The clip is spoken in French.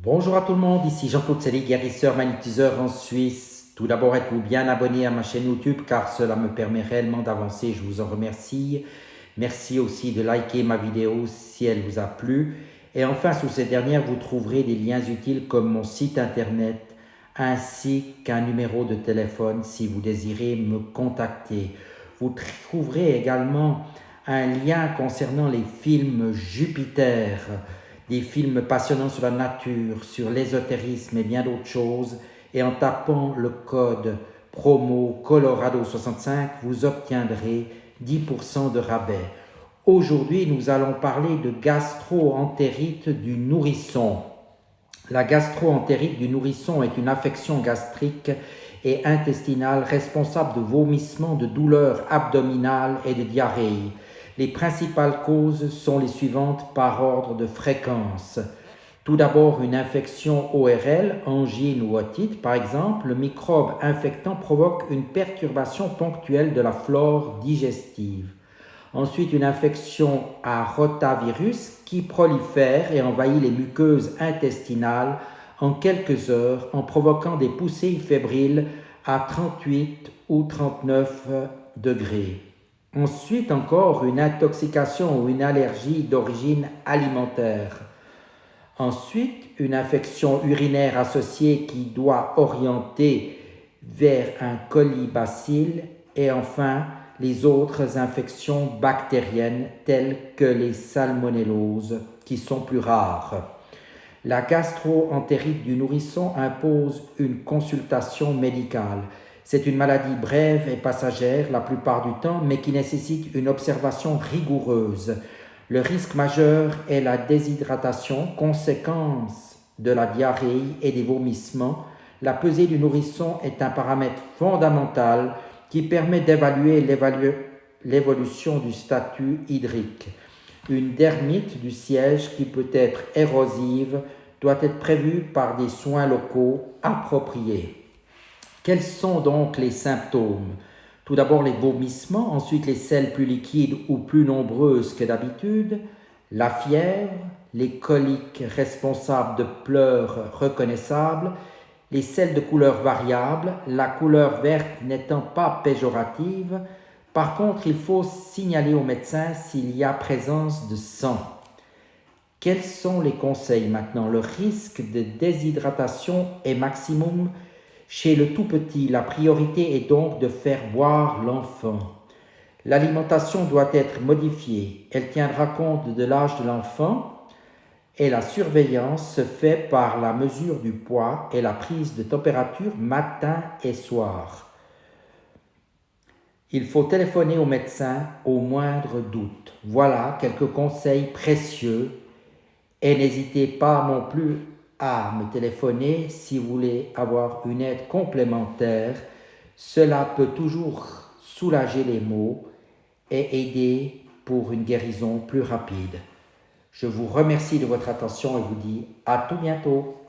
Bonjour à tout le monde, ici Jean-Claude Sely, guérisseur magnétiseur en Suisse. Tout d'abord, êtes-vous bien abonné à ma chaîne YouTube car cela me permet réellement d'avancer, je vous en remercie. Merci aussi de liker ma vidéo si elle vous a plu. Et enfin, sous cette dernière, vous trouverez des liens utiles comme mon site internet ainsi qu'un numéro de téléphone si vous désirez me contacter. Vous trouverez également un lien concernant les films Jupiter, des films passionnants sur la nature, sur l'ésotérisme et bien d'autres choses. Et en tapant le code promo Colorado65, vous obtiendrez 10% de rabais. Aujourd'hui, nous allons parler de gastro-entérite du nourrisson. La gastro-entérite du nourrisson est une affection gastrique et intestinale responsable de vomissements, de douleurs abdominales et de diarrhée. Les principales causes sont les suivantes par ordre de fréquence. Tout d'abord, une infection ORL, angine ou otite par exemple. Le microbe infectant provoque une perturbation ponctuelle de la flore digestive. Ensuite, une infection à rotavirus qui prolifère et envahit les muqueuses intestinales en quelques heures en provoquant des poussées fébriles à 38 ou 39 degrés. Ensuite encore, une intoxication ou une allergie d'origine alimentaire. Ensuite, une infection urinaire associée qui doit orienter vers un colibacille. Et enfin, les autres infections bactériennes telles que les salmonelloses qui sont plus rares. La gastro-entérite du nourrisson impose une consultation médicale. C'est une maladie brève et passagère la plupart du temps, mais qui nécessite une observation rigoureuse. Le risque majeur est la déshydratation, conséquence de la diarrhée et des vomissements. La pesée du nourrisson est un paramètre fondamental qui permet d'évaluer l'évolution du statut hydrique. Une dermite du siège qui peut être érosive doit être prévue par des soins locaux appropriés. Quels sont donc les symptômes? Tout d'abord les vomissements, ensuite les selles plus liquides ou plus nombreuses que d'habitude, la fièvre, les coliques responsables de pleurs reconnaissables, les selles de couleur variable, la couleur verte n'étant pas péjorative. Par contre, il faut signaler au médecin s'il y a présence de sang. Quels sont les conseils maintenant? Le risque de déshydratation est maximum chez le tout petit. La priorité est donc de faire boire l'enfant. L'alimentation doit être modifiée. Elle tiendra compte de l'âge de l'enfant et la surveillance se fait par la mesure du poids et la prise de température matin et soir. Il faut téléphoner au médecin au moindre doute. Voilà quelques conseils précieux et n'hésitez pas non plus à me téléphoner si vous voulez avoir une aide complémentaire. Cela peut toujours soulager les maux et aider pour une guérison plus rapide. Je vous remercie de votre attention et vous dis à tout bientôt.